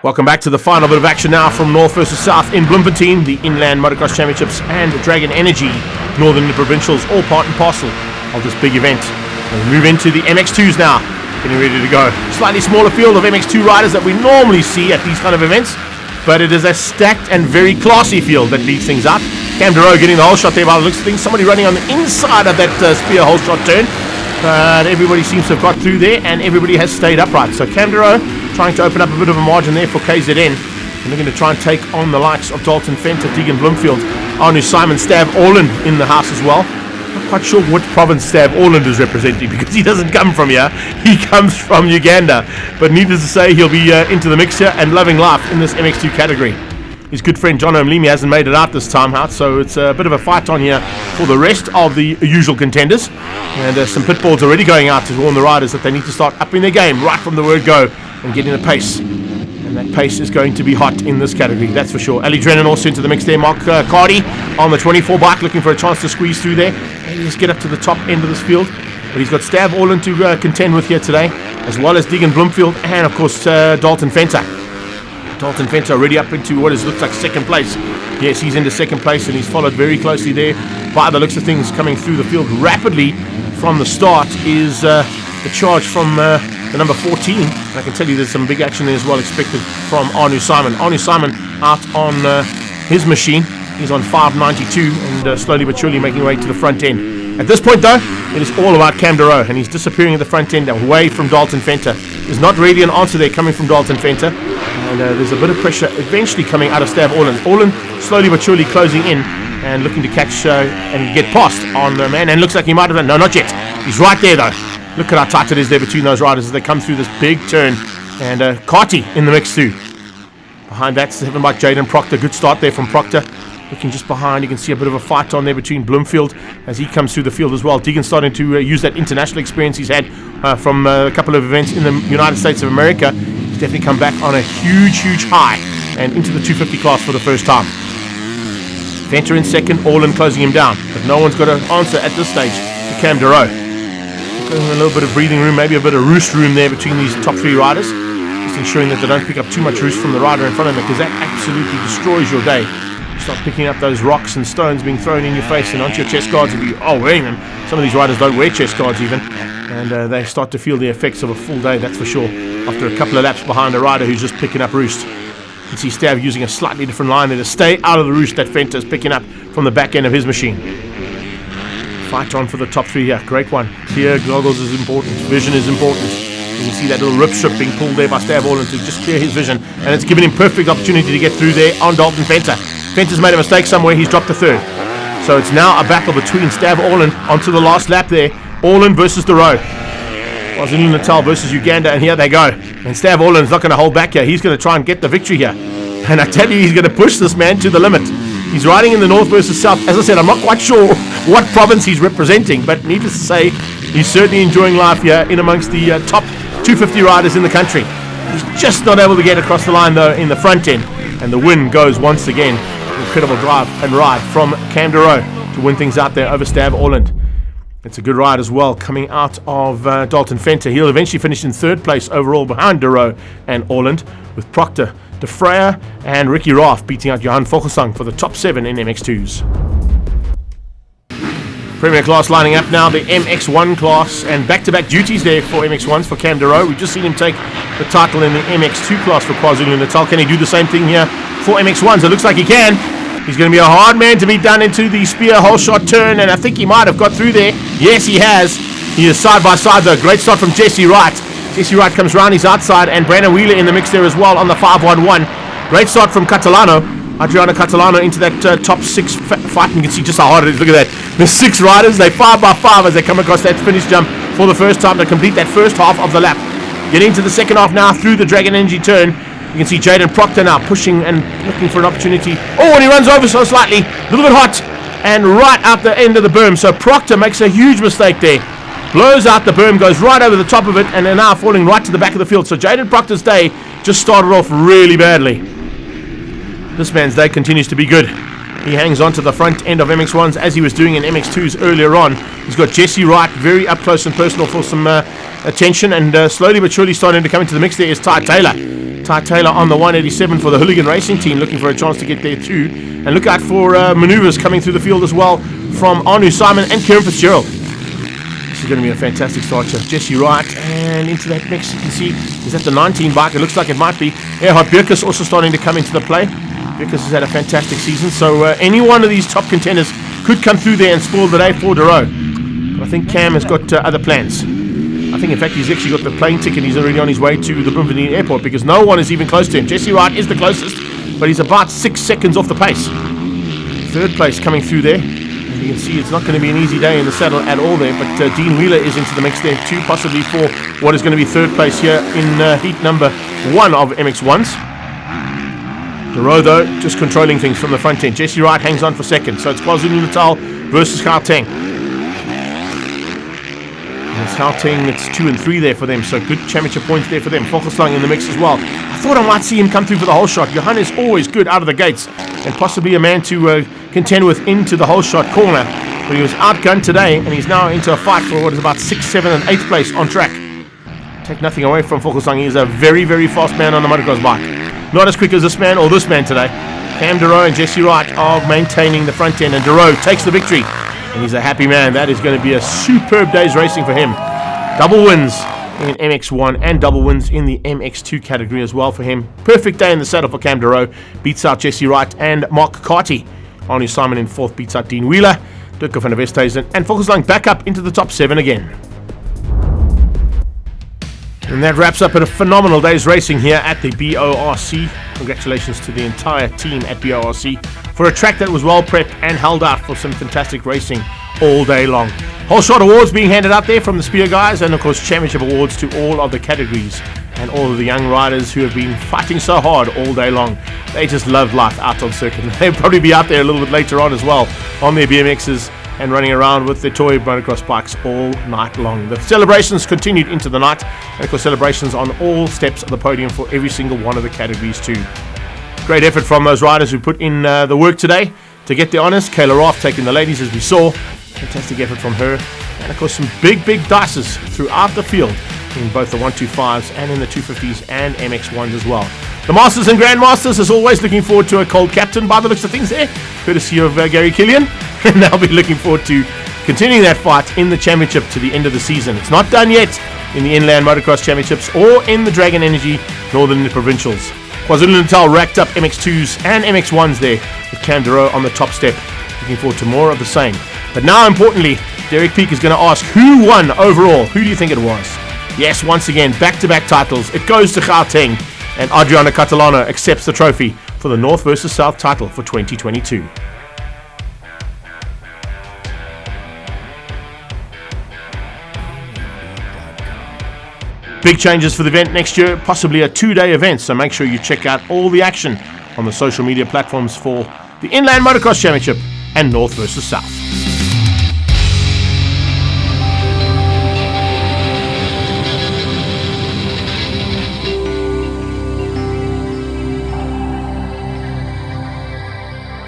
Welcome back to the final bit of action now from North versus South in Bloemfontein, the Inland Motocross Championships and Dragon Energy Northern Provincials, all part and parcel of this big event. And we move into the MX2s now, getting ready to go. Slightly smaller field of MX2 riders that we normally see at these kind of events, but it is a stacked and very classy field that leads things up. Cam Deroe getting the whole shot there by the looks of things. Somebody running on the inside of that spear whole shot turn. But everybody seems to have got through there and everybody has stayed upright. So Cam Deroe trying to open up a bit of a margin there for KZN. And they're going to try and take on the likes of Dalton Fenter, Deegan Bloomfield, Arnu Simon, Stav Orland in the house as well. Not quite sure what province Stav Orland is representing because he doesn't come from here. He comes from Uganda. But needless to say, he'll be into the mix here and loving life in this MX2 category. His good friend John O'Mlimi hasn't made it out this time out, so it's a bit of a fight on here for the rest of the usual contenders. And some pitballs already going out to warn the riders that they need to start upping their game right from the word go and getting the pace. And that pace is going to be hot in this category, that's for sure. Ali Drennan also into the mix there. Mark Cardi on the 24 bike looking for a chance to squeeze through there. And just get up to the top end of this field. But he's got Stav Orland to contend with here today, as well as Deegan Bloomfield and, of course, Dalton Fenter. Dalton Fenter already up into what looks like second place. Yes, he's into second place and he's followed very closely there by the looks of things. Coming through the field rapidly from the start is the charge from the number 14. And I can tell you there's some big action there as well expected from Arnu Simon. Arnu Simon out on his machine. He's on 592 and slowly but surely making way to the front end. At this point though, it is all about Cam Deroe and he's disappearing at the front end away from Dalton Fenter. There's not really an answer there coming from Dalton Fenter. And there's a bit of pressure eventually coming out of Stav Orland. Orland slowly but surely closing in and looking to catch and get past on the man. And looks like he might have done. No, not yet. He's right there though. Look at how tight it is there between those riders as they come through this big turn. And Carty in the mix too. Behind that, 7 by Jaden Proctor. Good start there from Proctor. Looking just behind, you can see a bit of a fight on there between Bloomfield as he comes through the field as well. Deegan starting to use that international experience he's had from a couple of events in the United States of America. He's definitely come back on a huge high and into the 250 class for the first time. Fenter in second, Orland closing him down. But no one's got an answer at this stage to Cam Deroe. A little bit of breathing room, maybe a bit of roost room there between these top 3 riders. Just ensuring that they don't pick up too much roost from the rider in front of them because that absolutely destroys your day. Start picking up those rocks and stones being thrown in your face and onto your chest guards if you are wearing them. Some of these riders don't wear chest guards even, and they start to feel the effects of a full day, that's for sure, after a couple of laps behind a rider who's just picking up roost. You can see Stav using a slightly different line there to stay out of the roost that Fenter is picking up from the back end of his machine. Fight on for the top 3 here, great one. Clear goggles is important, vision is important. You can see that little rip strip being pulled there by Stav Orland to just clear his vision, and it's given him perfect opportunity to get through there on Dalton Fenter. Fenter's made a mistake somewhere, he's dropped to 3rd. So it's now a battle between Stav Orland onto the last lap there. Orland versus Deroe. KwaZulu-Natal versus Uganda, and here they go. And Stav Orland's not going to hold back here. He's going to try and get the victory here. And I tell you, he's going to push this man to the limit. He's riding in the North versus South. As I said, I'm not quite sure what province he's representing, but needless to say, he's certainly enjoying life here in amongst the top 250 riders in the country. He's just not able to get across the line though in the front end. And the win goes once again. Incredible drive and ride from Cam Deroe to win things out there over Stav Orland. It's a good ride as well coming out of Dalton Fenter. He'll eventually finish in 3rd place overall behind Deroe and Orland, with Proctor, De Freya and Ricky Raff beating out Johan Vogelsang for the top 7 in MX2s. Premier class lining up now, the MX1 class, and back-to-back duties there for MX1s for Cam Deroe. We've just seen him take the title in the MX2 class for KwaZulu-Natal. Can he do the same thing here for MX1s? It looks like he can. He's going to be a hard man to beat down into the spear whole shot turn, and I think he might have got through there. Yes, he has. He is side by side though. Great start from Jesse Wright. Jesse Wright comes round his outside, and Brandon Wheeler in the mix there as well on the 511. Great start from Catalano. Adriano Catalano into that top 6 fight, and you can see just how hard it is. Look at that. There's 6 riders. They 5 by 5 as they come across that finish jump for the first time to complete that first half of the lap. Getting into the second half now through the Dragon Energy turn. You can see Jaden Proctor now pushing and looking for an opportunity. Oh, and he runs over so slightly. A little bit hot. And right out the end of the berm. So Proctor makes a huge mistake there. Blows out the berm, goes right over the top of it, and they're now falling right to the back of the field. So Jaden Proctor's day just started off really badly. This man's day continues to be good. He hangs on to the front end of MX1s as he was doing in MX2s earlier on. He's got Jesse Wright very up close and personal for some attention, and slowly but surely starting to come into the mix there is Ty Taylor. Ty Taylor on the 187 for the Hooligan Racing team, looking for a chance to get there too. And look out for maneuvers coming through the field as well from Anu Simon and Kieran Fitzgerald. This is going to be a fantastic start here. Jesse Wright, and into that mix you can see, is that the 19 bike? It looks like it might be. Erhard Birkus also starting to come into the play. Birkus has had a fantastic season, so any one of these top contenders could come through there and spoil the day for Dero. But I think Cam has got other plans. I think, in fact, he's actually got the plane ticket. He's already on his way to the Bloemfontein airport because no one is even close to him. Jesse Wright is the closest, but he's about 6 seconds off the pace. Third place coming through there. And you can see it's not going to be an easy day in the saddle at all there, but Dean Wheeler is into the mix there too, possibly for what is going to be third place here in heat number 1 of MX1s. Dero, though, just controlling things from the front end. Jesse Wright hangs on for second, so it's KwaZulu-Natal versus Gauteng. It's Gauteng, it's 2 and 3 there for them, so good championship points there for them. Vogelsang in the mix as well. I thought I might see him come through for the whole shot. Johan is always good out of the gates, and possibly a man to contend with into the whole shot corner. But he was outgunned today, and he's now into a fight for what is about 6th, 7th and 8th place on track. Take nothing away from Vogelsang. He's a very, very fast man on the motocross bike. Not as quick as this man or this man today. Cam Dero and Jesse Wright are maintaining the front end, and Dero takes the victory. And he's a happy man. That is going to be a superb day's racing for him. Double wins in MX1 and double wins in the MX2 category as well for him. Perfect day in the saddle for Cam Dero. Beats out Jesse Wright and Mark Carty. Arnie Simon in 4th beats out Dean Wheeler. Dirk van der Westhuizen and Vogelsang back up into the top 7 again. And that wraps up a phenomenal day's racing here at the BORC. Congratulations to the entire team at BORC for a track that was well prepped and held out for some fantastic racing all day long. Whole shot awards being handed out there from the Spear guys, and of course championship awards to all of the categories and all of the young riders who have been fighting so hard all day long. They just love life out on circuit. They'll probably be out there a little bit later on as well on their BMXs and running around with their toy motocross bikes all night long. The celebrations continued into the night, and of course celebrations on all steps of the podium for every single one of the categories too. Great effort from those riders who put in the work today to get the honours. Kayla Roth taking the ladies as we saw. Fantastic effort from her. And of course some big dices throughout the field in both the 125s and in the 250s and MX1s as well. The Masters and Grandmasters is always looking forward to a cold captain by the looks of things there, courtesy of Gary Killian. And they'll be looking forward to continuing that fight in the championship to the end of the season. It's not done yet in the Inland Motocross Championships or in the Dragon Energy Northern Provincials. KwaZulu-Natal racked up MX2s and MX1s there with Cam Dero on the top step. Looking forward to more of the same. But now, importantly, Derek Peake is going to ask who won overall. Who do you think it was? Yes, once again, back-to-back titles. It goes to Gauteng, and Adriana Catalano accepts the trophy for the North versus South title for 2022. Big changes for the event next year, possibly a 2-day event, so make sure you check out all the action on the social media platforms for the Inland Motocross Championship and North versus South.